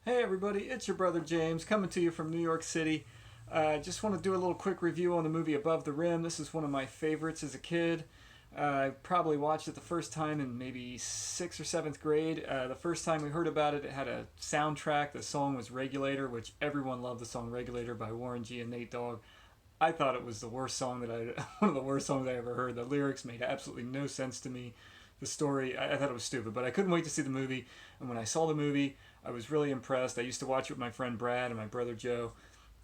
Hey everybody, it's your brother James coming to you from New York City. Just want to do a little quick review on the movie Above the Rim. This is one of my favorites as a kid. I probably watched it the first time in maybe 6th or 7th grade. The first time we heard about it, it had a soundtrack. The song was Regulator, which everyone loved the song Regulator by Warren G and Nate Dogg. I thought it was the worst song one of the worst songs I ever heard. The lyrics made absolutely no sense to me. The story, I thought it was stupid, but I couldn't wait to see the movie. And when I saw the movie, I was really impressed. I used to watch it with my friend Brad and my brother Joe.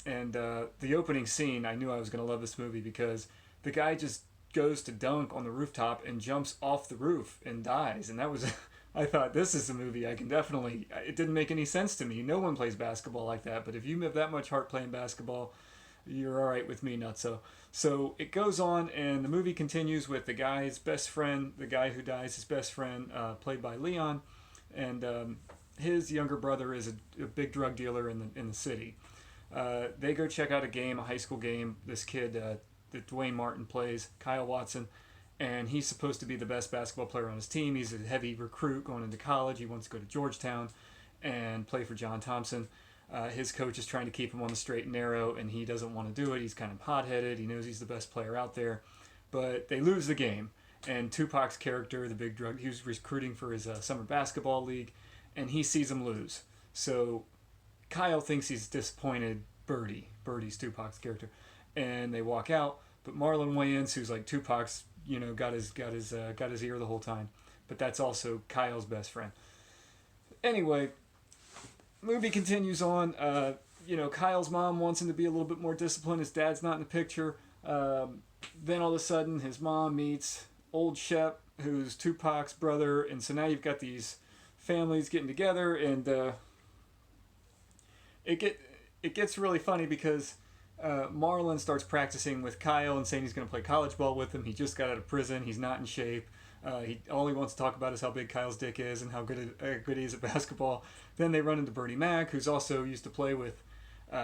And the opening scene, I knew I was going to love this movie because the guy just goes to dunk on the rooftop and jumps off the roof and dies. And that was, I thought, this is a movie I can definitely, it didn't make any sense to me. No one plays basketball like that, but if you have that much heart playing basketball, you're all right with me, nutso. So it goes on, and the movie continues with the guy's best friend, the guy who dies, his best friend, played by Leon, and his younger brother is a big drug dealer in the city. They go check out a game, a high school game. This kid that Dwayne Martin plays, Kyle Watson, and he's supposed to be the best basketball player on his team. He's a heavy recruit going into college. He wants to go to Georgetown and play for John Thompson. His coach is trying to keep him on the straight and narrow, and he doesn't want to do it. He's kind of hot-headed. He knows he's the best player out there. But they lose the game, and Tupac's character, the big drug, he was recruiting for his summer basketball league, and he sees them lose. So Kyle thinks he's disappointed Birdie's Tupac's character, and they walk out. But Marlon Wayans, who's like Tupac's, got his ear the whole time. But that's also Kyle's best friend. Anyway, movie continues on. Kyle's mom wants him to be a little bit more disciplined. His dad's not in the picture. Then all of a sudden, his mom meets old Shep, who's Tupac's brother, and so now you've got these families getting together, and it gets really funny because Marlon starts practicing with Kyle and saying he's going to play college ball with him. He just got out of prison. He's not in shape. All he wants to talk about is how big Kyle's dick is and how good he is at basketball. Then they run into Bernie Mac, who's also used to play with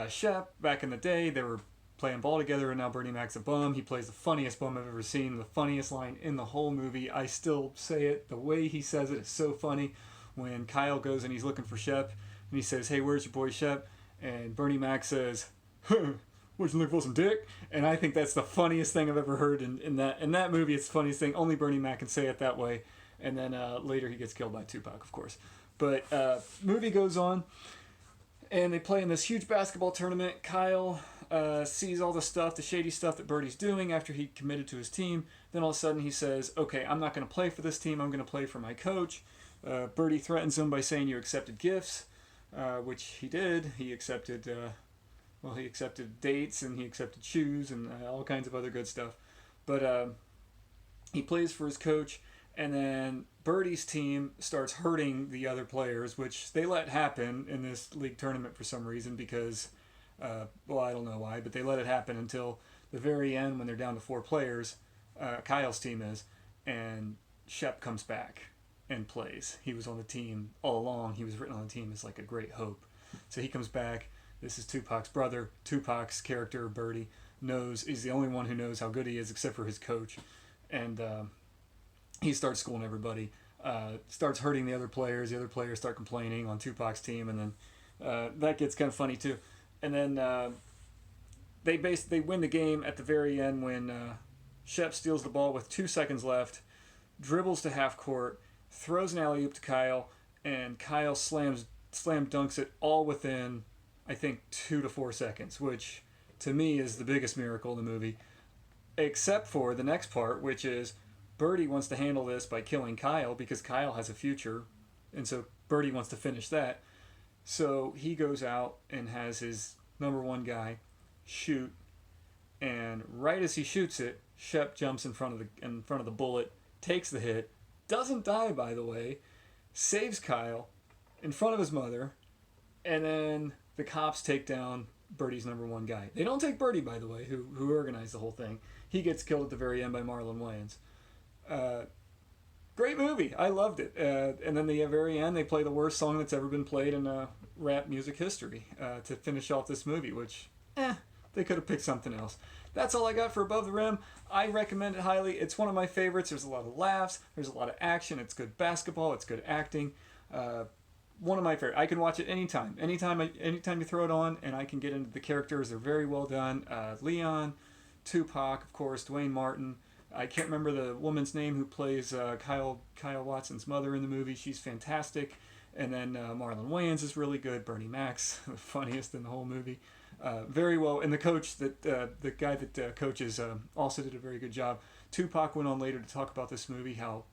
Shep back in the day. They were playing ball together, and now Bernie Mac's a bum. He plays the funniest bum I've ever seen, the funniest line in the whole movie. I still say it. The way he says it is so funny. When Kyle goes and he's looking for Shep, and he says, "Hey, where's your boy Shep?" And Bernie Mac says, "Huh, what, you looking for some dick?" And I think that's the funniest thing I've ever heard in that movie. It's the funniest thing. Only Bernie Mac can say it that way. And then later he gets killed by Tupac, of course. But movie goes on, and they play in this huge basketball tournament. Kyle sees all the stuff, the shady stuff that Birdie's doing after he committed to his team. Then all of a sudden he says, "Okay, I'm not going to play for this team. I'm going to play for my coach." Birdie threatens him by saying, "You accepted gifts," which he did. He accepted dates, and he accepted shoes, and all kinds of other good stuff. But he plays for his coach, and then Birdie's team starts hurting the other players, which they let happen in this league tournament for some reason because, I don't know why, but they let it happen until the very end when they're down to 4 players, Kyle's team is, and Shep comes back and plays. He was on the team all along. He was written on the team as like a great hope. So he comes back. This is Tupac's brother. Tupac's character, Birdie, is the only one who knows how good he is except for his coach. And he starts schooling everybody. Starts hurting the other players. The other players start complaining on Tupac's team. And then that gets kind of funny too. And then they win the game at the very end when Shep steals the ball with 2 seconds left, dribbles to half court, throws an alley-oop to Kyle, and Kyle slam dunks it all within, I think, 2 to 4 seconds, which to me is the biggest miracle in the movie. Except for the next part, which is Birdie wants to handle this by killing Kyle because Kyle has a future, and so Birdie wants to finish that. So he goes out and has his number one guy shoot, and right as he shoots it, Shep jumps in front of the bullet, takes the hit, doesn't die, by the way, saves Kyle in front of his mother, and then the cops take down Birdie's number one guy. They don't take Birdie, by the way, who organized the whole thing. He gets killed at the very end by Marlon Wayans. Great movie. I loved it. And then the very end, they play the worst song that's ever been played in rap music history to finish off this movie, which, they could have picked something else. That's all I got for Above the Rim. I recommend it highly. It's one of my favorites. There's a lot of laughs. There's a lot of action. It's good basketball. It's good acting. one of my favorite. I can watch it anytime. Anytime you throw it on, and I can get into the characters. They're very well done. Leon, Tupac, of course, Dwayne Martin. I can't remember the woman's name who plays Kyle Watson's mother in the movie. She's fantastic. And then Marlon Wayans is really good. Bernie Mac's the funniest in the whole movie. Very well. And the coach, the guy that coaches, also did a very good job. Tupac went on later to talk about this movie, how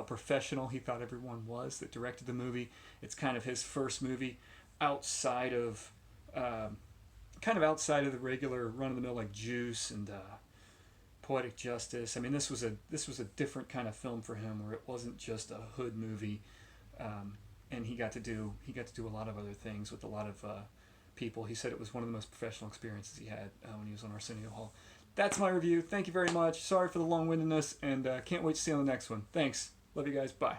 professional he thought everyone was that directed the movie. It's kind of his first movie outside of outside of the regular run of the mill like Juice and Poetic Justice. I mean, this was a different kind of film for him, where it wasn't just a hood movie, and he got to do a lot of other things with a lot of people. He said it was one of the most professional experiences he had when he was on Arsenio Hall. That's my review. Thank you very much. Sorry for the long-windedness, and can't wait to see you on the next one. Thanks. Love you guys. Bye.